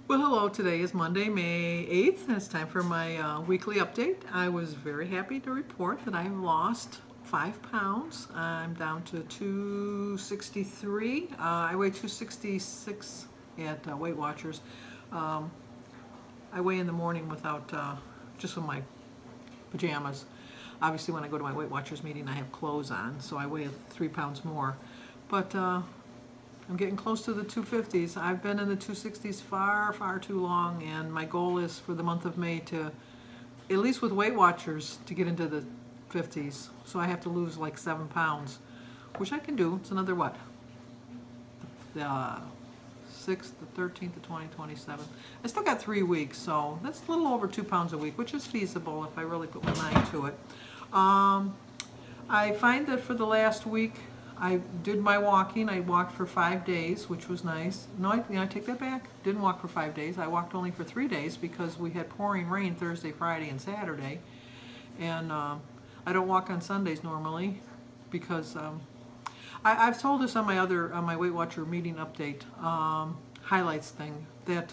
Well, hello. Today is Monday, May 8th, and it's time for my weekly update. I was very happy to report that I've lost 5 pounds. I'm down to 263. I weigh 266 at Weight Watchers. I weigh in the morning without, just with my pajamas. Obviously, when I go to my Weight Watchers meeting, I have clothes on, so I weigh 3 pounds more. But I'm getting close to the 250s. I've been in the 260s far, far too long, and my goal is for the month of May to, at least with Weight Watchers, to get into the 50s. So I have to lose like 7 pounds, which I can do. It's another what? The 6th, the 13th, the 20th, 27th. I still got 3 weeks, so that's a little over 2 pounds a week, which is feasible if I really put my mind to it. I find that for the last week, I did my walking. I walked for 5 days, which was nice. No, I take that back. Didn't walk for 5 days. I walked only for 3 days because we had pouring rain Thursday, Friday, and Saturday. And I don't walk on Sundays normally because I've told this on my Weight Watcher meeting update highlights thing that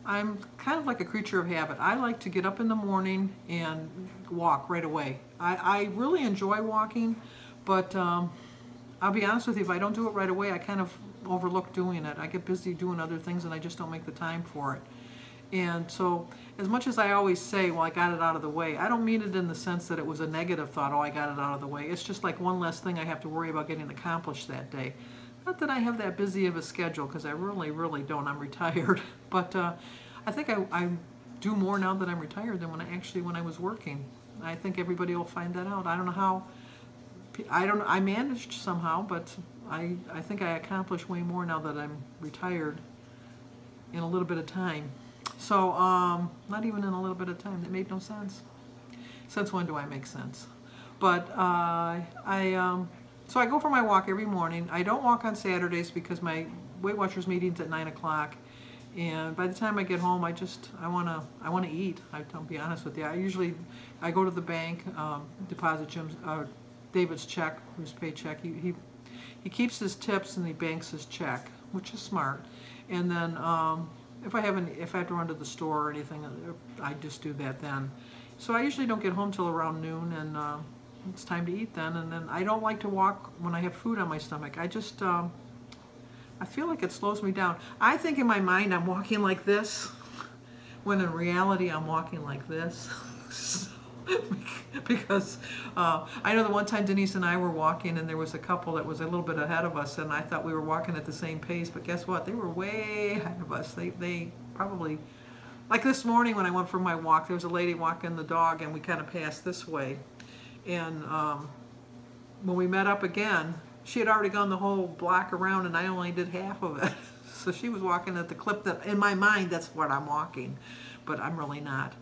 I'm kind of like a creature of habit. I like to get up in the morning and walk right away. I really enjoy walking, but I'll be honest with you, if I don't do it right away, I kind of overlook doing it. I get busy doing other things and I just don't make the time for it. And so, as much as I always say, well, I got it out of the way, I don't mean it in the sense that it was a negative thought, oh, I got it out of the way. It's just like one less thing I have to worry about getting accomplished that day. Not that I have that busy of a schedule, because I really, really don't. I'm retired. But I think I do more now that I'm retired than when I was working. I think everybody will find that out. I don't know how. I managed somehow, but I think I accomplished way more now that I'm retired in a little bit of time. So, not even in a little bit of time. That made no sense. Since when do I make sense? But so I go for my walk every morning. I don't walk on Saturdays because my Weight Watchers meeting's at 9 o'clock. And by the time I get home, I want to eat. I'll be honest with you. I go to the bank, deposit David's check, his paycheck. He keeps his tips and he banks his check, which is smart. And then if I have to run to the store or anything, I just do that then. So I usually don't get home till around noon, and it's time to eat then. And then I don't like to walk when I have food on my stomach. I feel like it slows me down. I think in my mind I'm walking like this, when in reality I'm walking like this. Because I know the one time Denise and I were walking and there was a couple that was a little bit ahead of us, and I thought we were walking at the same pace, but guess what? They were way ahead of us. They probably, like this morning when I went for my walk, there was a lady walking the dog and we kind of passed this way. And when we met up again, she had already gone the whole block around and I only did half of it. So she was walking at the clip that, in my mind, that's what I'm walking, but I'm really not.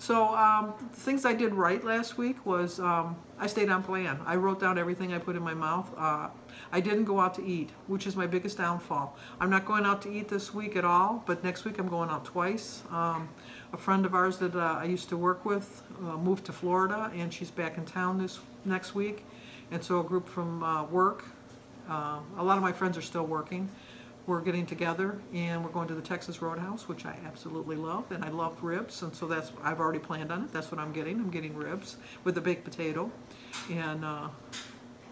So things I did right last week was I stayed on plan. I wrote down everything I put in my mouth. I didn't go out to eat, which is my biggest downfall. I'm not going out to eat this week at all, but next week I'm going out twice. A friend of ours that I used to work with moved to Florida, and she's back in town next week. And so a group from work, a lot of my friends are still working. We're getting together and we're going to the Texas Roadhouse, which I absolutely love, and I love ribs, and so I've already planned on it. That's what I'm getting. I'm getting ribs with a baked potato, and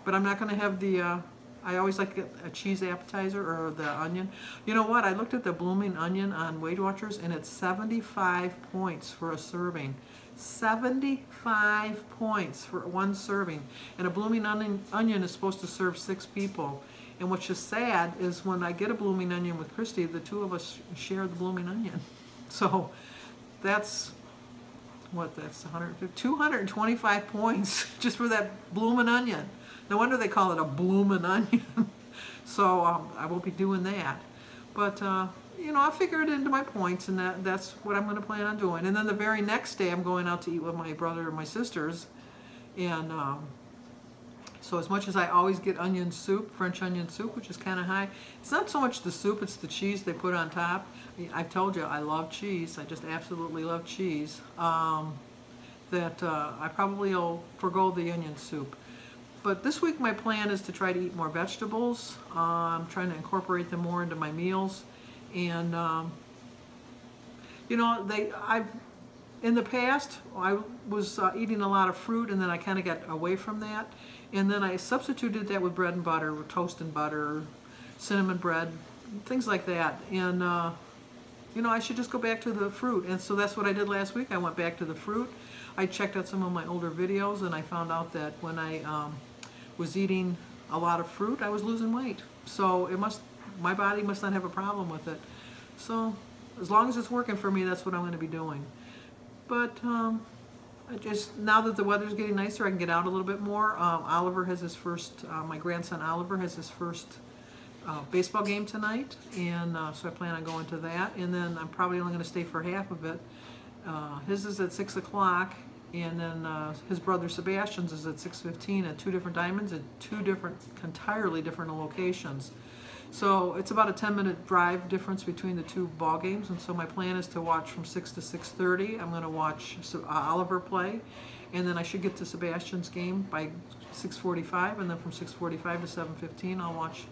but I'm not going to have the. I always like a cheese appetizer or the onion. You know what? I looked at the blooming onion on Weight Watchers, and it's 75 points for a serving. 75 points for one serving, and a blooming onion is supposed to serve 6 people. And what's just sad is when I get a blooming onion with Christy, the two of us share the blooming onion. So that's 225 points just for that blooming onion. No wonder they call it a blooming onion. So I won't be doing that. But you know, I figure it into my points, and that's what I'm going to plan on doing. And then the very next day, I'm going out to eat with my brother and my sisters, and so as much as I always get onion soup, French onion soup, which is kind of high, it's not so much the soup, it's the cheese they put on top. I've told you, I love cheese. I just absolutely love cheese. I probably will forgo the onion soup. But this week my plan is to try to eat more vegetables. I'm trying to incorporate them more into my meals. And You know, in the past, I was eating a lot of fruit, and then I kind of got away from that. And then I substituted that with bread and butter, with toast and butter, cinnamon bread, things like that. And, you know, I should just go back to the fruit. And so that's what I did last week. I went back to the fruit. I checked out some of my older videos, and I found out that when I was eating a lot of fruit, I was losing weight. So my body must not have a problem with it. So as long as it's working for me, that's what I'm going to be doing. But now that the weather's getting nicer, I can get out a little bit more. Oliver has his first, my grandson Oliver has his first baseball game tonight, and so I plan on going to that. And then I'm probably only going to stay for half of it. His is at 6 o'clock, and then his brother Sebastian's is at 6:15 at 2 different diamonds at 2 different, entirely different locations. So it's about a 10-minute drive difference between the 2 ball games, and so my plan is to watch from 6 to 6:30. I'm going to watch Oliver play, and then I should get to Sebastian's game by 6:45, and then from 6:45 to 7:15 I'll watch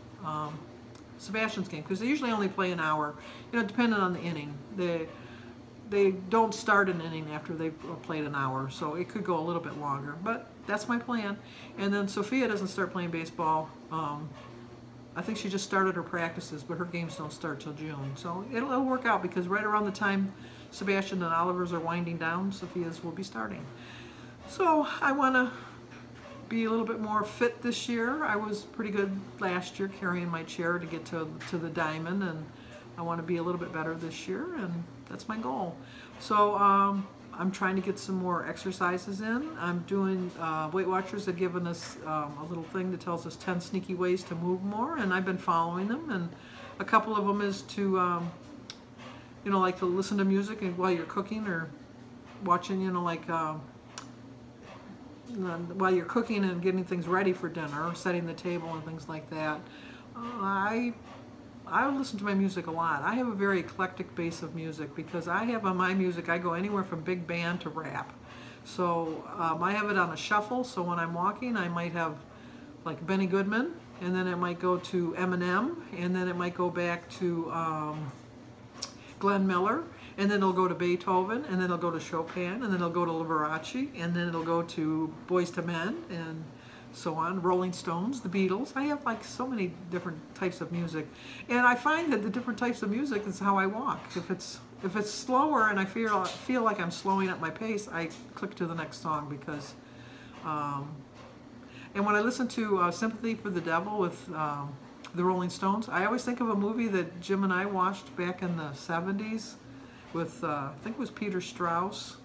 Sebastian's game, because they usually only play an hour, you know, depending on the inning. They don't start an inning after they've played an hour, so it could go a little bit longer, but that's my plan. And then Sophia doesn't start playing baseball. I think she just started her practices, but her games don't start till June. So it'll work out, because right around the time Sebastian and Oliver's are winding down, Sophia's will be starting. So I want to be a little bit more fit this year. I was pretty good last year carrying my chair to get to the diamond, and I want to be a little bit better this year, and that's my goal. So I'm trying to get some more exercises in. I'm doing, Weight Watchers have given us a little thing that tells us 10 sneaky ways to move more, and I've been following them. And a couple of them is to, you know, like to listen to music while you're cooking or watching, you know, like while you're cooking and getting things ready for dinner, setting the table and things like that. I listen to my music a lot. I have a very eclectic base of music, because I have on my music, I go anywhere from big band to rap. So I have it on a shuffle, so when I'm walking I might have like Benny Goodman, and then it might go to Eminem, and then it might go back to Glenn Miller, and then it'll go to Beethoven, and then it'll go to Chopin, and then it'll go to Liberace, and then it'll go to Boyz II Men, and so on, Rolling Stones, the Beatles. I have like so many different types of music, and I find that the different types of music is how I walk. If it's slower and I feel like I'm slowing up my pace, I click to the next song, because and when I listen to Sympathy for the Devil with the Rolling Stones, I always think of a movie that Jim and I watched back in the 70s with I think it was Peter Strauss,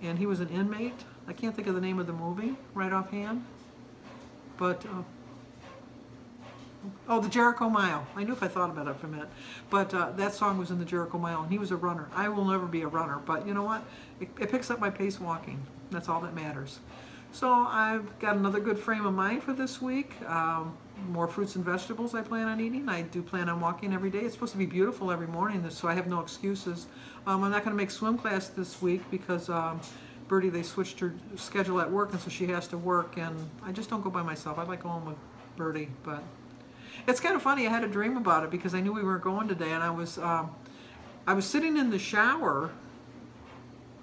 and he was an inmate. I can't think of the name of the movie right offhand. But, oh, the Jericho Mile. I knew if I thought about it for a minute. But that song was in the Jericho Mile, and he was a runner. I will never be a runner, but you know what? It picks up my pace walking. That's all that matters. So I've got another good frame of mind for this week. More fruits and vegetables I plan on eating. I do plan on walking every day. It's supposed to be beautiful every morning, so I have no excuses. I'm not going to make swim class this week, because Birdie, they switched her schedule at work, and so she has to work, and I just don't go by myself. I like going with Birdie, but it's kind of funny. I had a dream about it, because I knew we weren't going today, and I was sitting in the shower,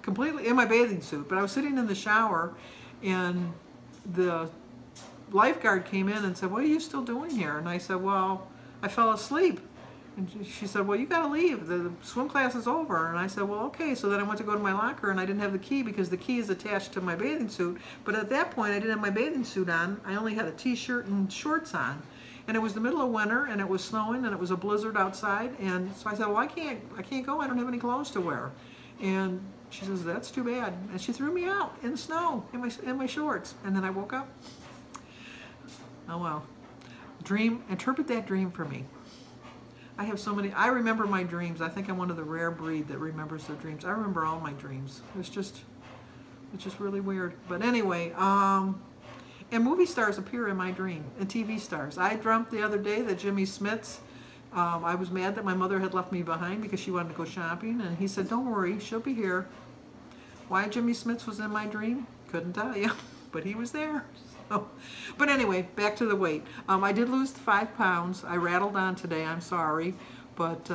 completely in my bathing suit, but I was sitting in the shower, and the lifeguard came in and said, "What are you still doing here?" And I said, "Well, I fell asleep." And she said, "Well, you got to leave. The swim class is over." And I said, "Well, okay." So then I went to go to my locker, and I didn't have the key, because the key is attached to my bathing suit. But at that point, I didn't have my bathing suit on. I only had a t-shirt and shorts on. And it was the middle of winter, and it was snowing, and it was a blizzard outside. And so I said, "Well, I can't go. I don't have any clothes to wear." And she says, "That's too bad." And she threw me out in the snow in my shorts. And then I woke up. Oh, well. Dream, interpret that dream for me. I have so many. I remember my dreams. I think I'm one of the rare breed that remembers their dreams. I remember all my dreams. It's just really weird. But anyway, and movie stars appear in my dream, and TV stars. I dreamt the other day that Jimmy Smits, I was mad that my mother had left me behind because she wanted to go shopping, and he said, "Don't worry, she'll be here." Why Jimmy Smits was in my dream? Couldn't tell you, but he was there. So, but anyway, back to the weight. I did lose 5 pounds. I rattled on today, I'm sorry, but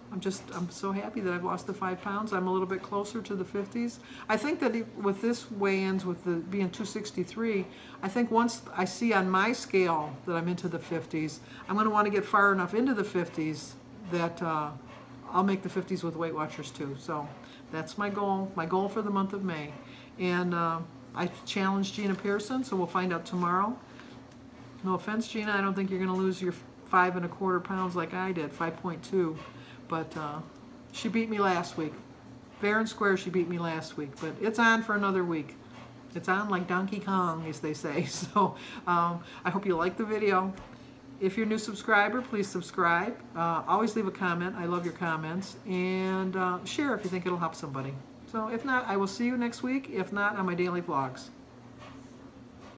I'm so happy that I've lost the 5 pounds. I'm a little bit closer to the 50s. I think that with this weigh-ins, with the being 263, I think once I see on my scale that I'm into the 50s, I'm going to want to get far enough into the 50s that I'll make the 50s with Weight Watchers too. So that's my goal for the month of May. And I challenged Gina Pearson, so we'll find out tomorrow. No offense, Gina, I don't think you're going to lose your 5¼ pounds like I did, 5.2. But she beat me last week. Fair and square, she beat me last week. But it's on for another week. It's on like Donkey Kong, as they say. So I hope you like the video. If you're a new subscriber, please subscribe. Always leave a comment. I love your comments. And share if you think it'll help somebody. So if not, I will see you next week. If not, on my daily vlogs.